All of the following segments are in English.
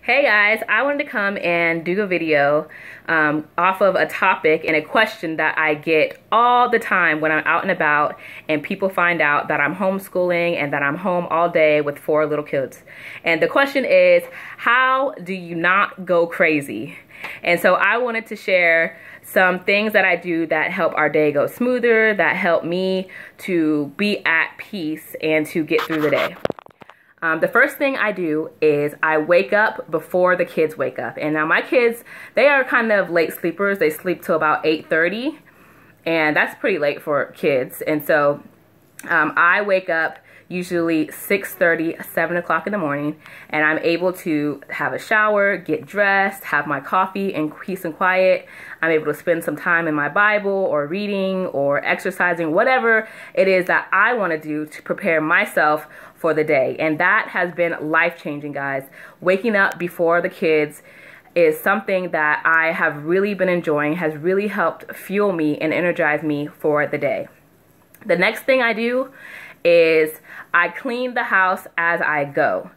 Hey guys, I wanted to come and do a video off of a topic and a question that I get all the time when I'm out and about and people find out that I'm homeschooling and that I'm home all day with 4 little kids. And the question is, how do you not go crazy? And so I wanted to share some things that I do that help our day go smoother, that help me to be at peace and to get through the day. The first thing I do is I wake up before the kids wake up. And now my kids, they are kind of late sleepers. They sleep till about 8:30, and that's pretty late for kids. And so I wake up usually 6:30, 7 o'clock in the morning, and I'm able to have a shower, get dressed, have my coffee in peace and quiet. I'm able to spend some time in my Bible or reading or exercising, whatever it is that I want to do to prepare myself for the day. And that has been life-changing, guys. Waking up before the kids is something that I have really been enjoying, has really helped fuel me and energize me for the day. The next thing I do is I clean the house as I go.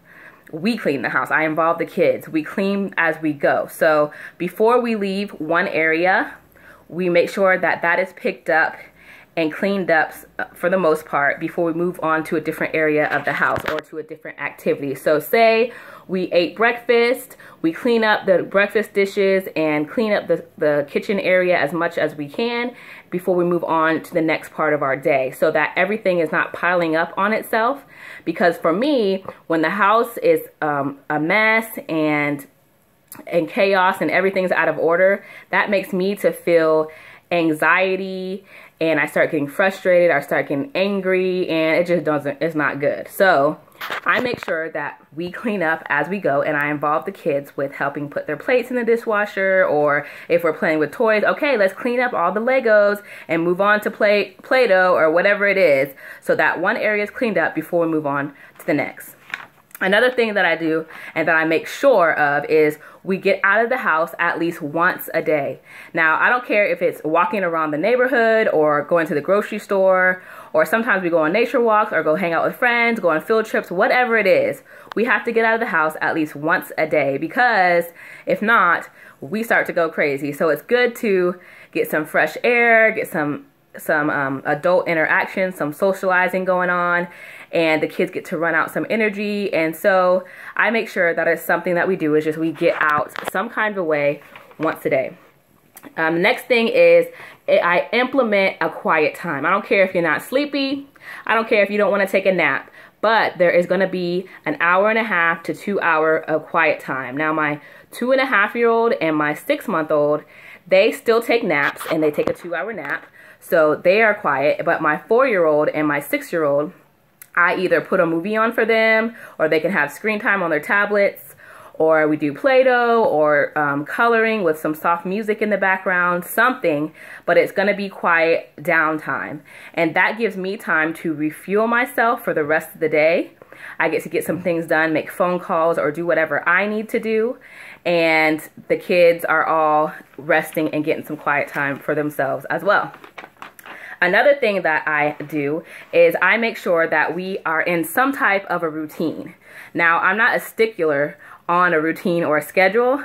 We clean the house. I involve the kids. We clean as we go. So before we leave one area, we make sure that that is picked up and cleaned up for the most part before we move on to a different area of the house or to a different activity. So say we ate breakfast, we clean up the breakfast dishes and clean up the kitchen area as much as we can before we move on to the next part of our day, so that everything is not piling up on itself. Because for me, when the house is a mess and chaos and everything's out of order, that makes me to feel anxiety, and I start getting frustrated, I start getting angry, and it just doesn't, it's not good. So I make sure that we clean up as we go, and I involve the kids with helping put their plates in the dishwasher, or if we're playing with toys, okay, let's clean up all the Legos and move on to Play-Doh or whatever it is, so that one area is cleaned up before we move on to the next. Another thing that I do and that I make sure of is we get out of the house at least once a day. Now, I don't care if it's walking around the neighborhood or going to the grocery store, or sometimes we go on nature walks or go hang out with friends, go on field trips, whatever it is. We have to get out of the house at least once a day, because if not, we start to go crazy. So it's good to get some fresh air, get some adult interaction, some socializing going on, and the kids get to run out some energy. And so I make sure that it's something that we do is just we get out some kind of a way once a day. The next thing is I implement a quiet time. I don't care if you're not sleepy. I don't care if you don't want to take a nap, but there is going to be an hour and a half to 2 hour of quiet time. Now, my 2.5-year-old and my 6-month-old, they still take naps, and they take a 2-hour nap. So they are quiet, but my 4-year-old and my 6-year-old, I either put a movie on for them, or they can have screen time on their tablets, or we do Play-Doh or coloring with some soft music in the background, something, but it's going to be quiet downtime. And that gives me time to refuel myself for the rest of the day. I get to get some things done, make phone calls, or do whatever I need to do. And the kids are all resting and getting some quiet time for themselves as well. Another thing that I do is I make sure that we are in some type of a routine. Now, I'm not a stickler on a routine or a schedule,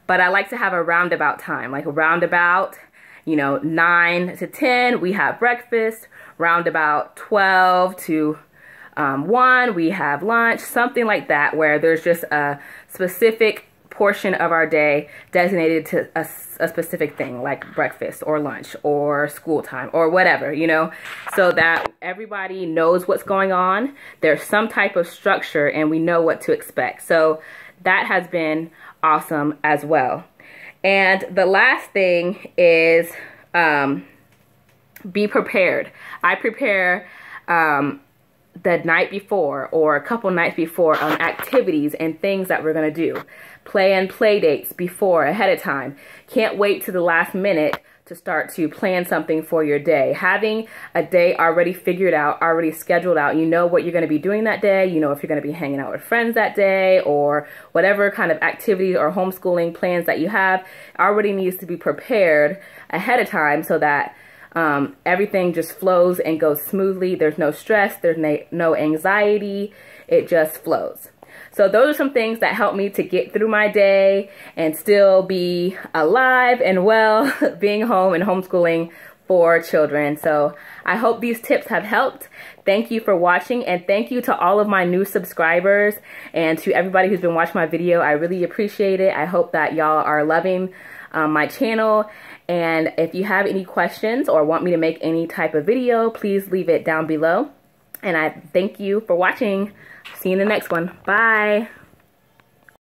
but I like to have a roundabout time, like a roundabout, 9 to 10, we have breakfast, roundabout 12 to 1, we have lunch, something like that, where there's just a specific portion of our day designated to a specific thing, like breakfast or lunch or school time or whatever, so that everybody knows what's going on. There's some type of structure and we know what to expect. So that has been awesome as well. And the last thing is be prepared. I prepare the night before or a couple nights before on activities and things that we're going to do. Plan play dates before, ahead of time. Can't wait to the last minute to start to plan something for your day. Having a day already figured out, already scheduled out, you know what you're going to be doing that day, you know if you're going to be hanging out with friends that day, or whatever kind of activities or homeschooling plans that you have, already needs to be prepared ahead of time, so that everything just flows and goes smoothly. There's no stress, there's no anxiety, it just flows. So those are some things that help me to get through my day and still be alive and well being home and homeschooling 4 children. So I hope these tips have helped. Thank you for watching, and thank you to all of my new subscribers and to everybody who's been watching my video. I really appreciate it. I hope that y'all are loving my channel. And if you have any questions or want me to make any type of video, please leave it down below. And I thank you for watching. See you in the next one. Bye.